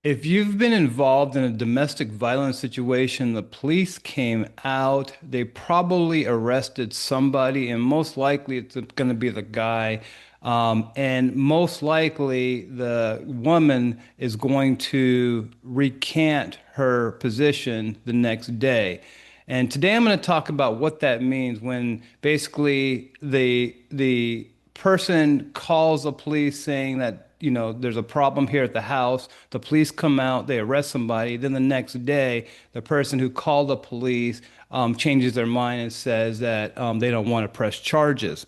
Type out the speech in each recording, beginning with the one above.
If you've been involved in a domestic violence situation, the police came out, they probably arrested somebody, and most likely it's going to be the guy. And most likely the woman is going to recant her position the next day. And today I'm going to talk about what that means when basically the person calls the police saying that, there's a problem here at the house. The police come out, they arrest somebody. Then the next day, the person who called the police changes their mind and says that they don't want to press charges.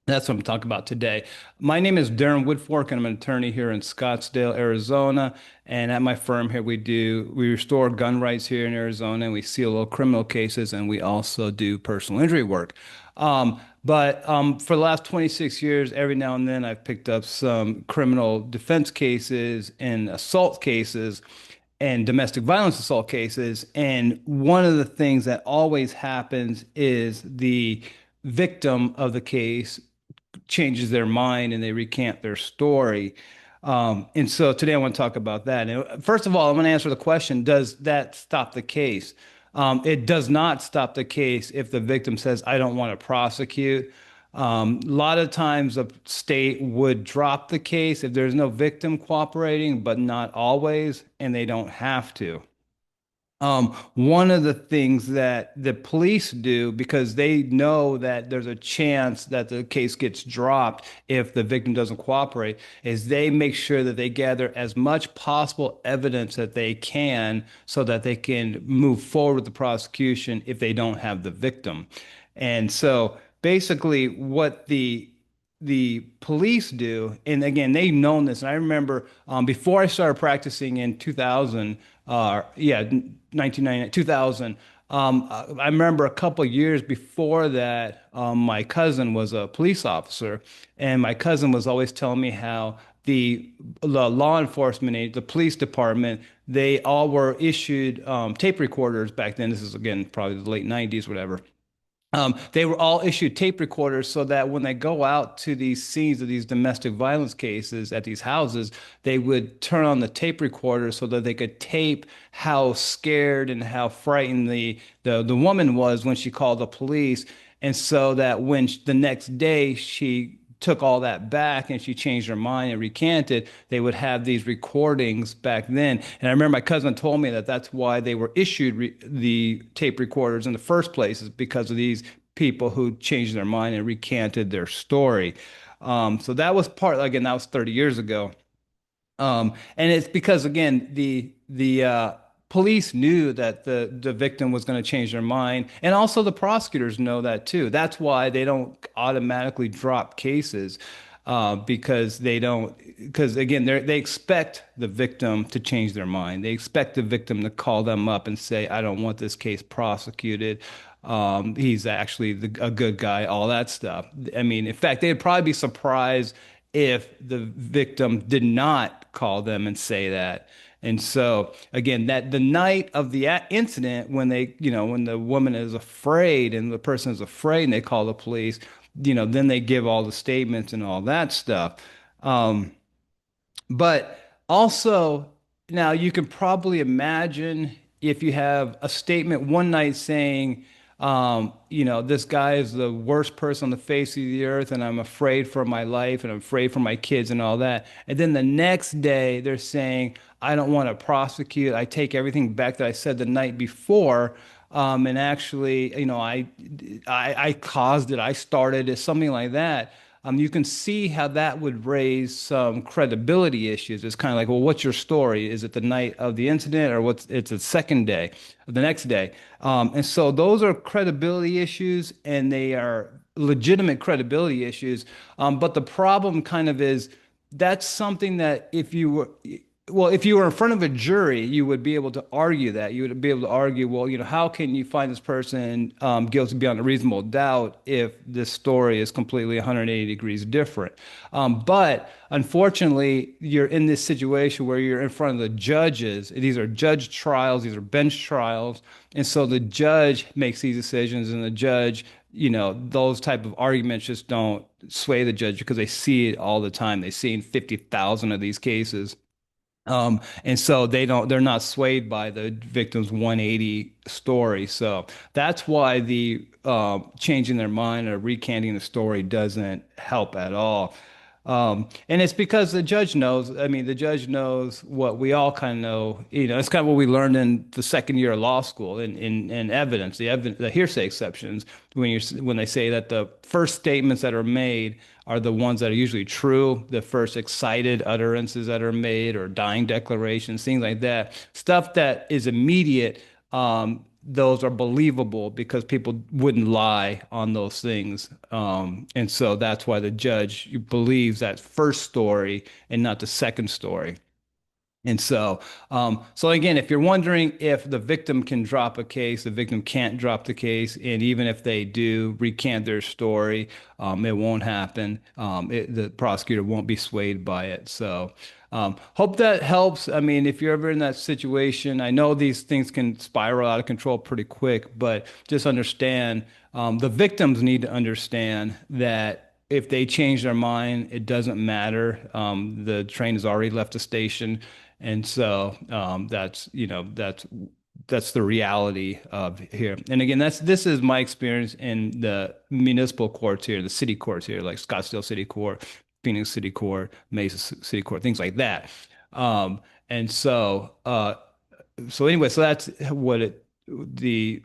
That's what I'm talking about today. My name is Darren Woodfork, and I'm an attorney here in Scottsdale, Arizona. And at my firm here, we restore gun rights here in Arizona, and we seal all criminal cases, and we also do personal injury work. But for the last 26 years, every now and then, I've picked up some criminal defense cases and assault cases and domestic violence assault cases. And one of the things that always happens is the victim of the case changes their mind and they recant their story. And so today I want to talk about that. And first of all, I'm going to answer the question, does that stop the case? It does not stop the case if the victim says, I don't want to prosecute. A lot of times a state would drop the case if there's no victim cooperating, but not always, and they don't have to. One of the things that the police do, because they know that there's a chance that the case gets dropped if the victim doesn't cooperate, is they make sure that they gather as much possible evidence that they can so that they can move forward with the prosecution if they don't have the victim. And so basically what the police do, and again, they've known this. And I remember before I started practicing in 2000, 1999, 2000. I remember a couple years before that, my cousin was a police officer, and my cousin was always telling me how the law enforcement, the police department, they all were issued tape recorders back then. This is again probably the late 90s, whatever. They were all issued tape recorders so that when they go out to these scenes of these domestic violence cases at these houses, they would turn on the tape recorder so that they could tape how scared and how frightened the woman was when she called the police. And so that when the next day she took all that back and she changed her mind and recanted, they would have these recordings back then. And I remember my cousin told me that that's why they were issued the tape recorders in the first place, is because of these people who changed their mind and recanted their story. So that was part, again, that was 30 years ago. And it's because again, the police knew that the victim was going to change their mind, and also the prosecutors know that too. That's why they don't automatically drop cases, because they don't, because again, they expect the victim to change their mind. They expect the victim to call them up and say, "I don't want this case prosecuted. He's actually a good guy," all that stuff. I mean, in fact, they'd probably be surprised if the victim did not call them and say that. And so again, that the night of the incident, when when the woman is afraid and the person is afraid and they call the police, then they give all the statements and all that stuff. Um, but also, now you can probably imagine if you have a statement one night saying, this guy is the worst person on the face of the earth, and I'm afraid for my life, and I'm afraid for my kids, and all that. And then the next day, they're saying, I don't want to prosecute. I take everything back that I said the night before. And actually, I caused it. I started it, something like that. You can see how that would raise some credibility issues. It's kind of like, well, what's your story? Is it the night of the incident, or it's the second day, the next day? And so those are credibility issues, and they are legitimate credibility issues. But the problem kind of is that's something that if you were in front of a jury, you would be able to argue that. You would be able to argue, well, how can you find this person guilty beyond a reasonable doubt if this story is completely 180 degrees different? But unfortunately, you're in this situation where you're in front of the judges. These are judge trials, these are bench trials. And so the judge makes these decisions, and the judge, those type of arguments just don't sway the judge because they see it all the time. They see in 50,000 of these cases. And so they're not swayed by the victim's 180 story. So that's why the changing their mind or recanting the story doesn't help at all. And it's because the judge knows, I mean, the judge knows what we all kind of know, it's kind of what we learned in the second year of law school in evidence, the hearsay exceptions, when they say that the first statements that are made are the ones that are usually true, the first excited utterances that are made or dying declarations, things like that. Stuff that is immediate, those are believable because people wouldn't lie on those things. And so that's why the judge believes that first story and not the second story. And so again, if you're wondering if the victim can drop a case, the victim can't drop the case, and even if they do recant their story, it won't happen. The prosecutor won't be swayed by it. So, hope that helps. I mean, if you're ever in that situation, I know these things can spiral out of control pretty quick, but just understand, the victims need to understand that. If they change their mind, it doesn't matter. The train has already left the station. And so that's the reality of here. And again, this is my experience in the municipal courts here, the city courts here, like Scottsdale City Court, Phoenix City Court, Mesa City Court, things like that. And so anyway, so that's the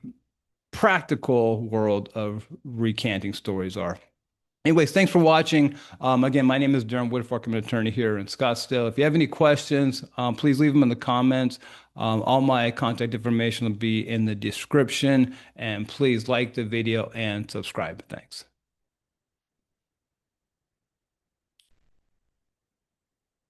practical world of recanting stories are. Anyways, thanks for watching. Again, my name is Durham Woodfork. I'm an attorney here in Scottsdale. If you have any questions, please leave them in the comments. All my contact information will be in the description. And please like the video and subscribe. Thanks.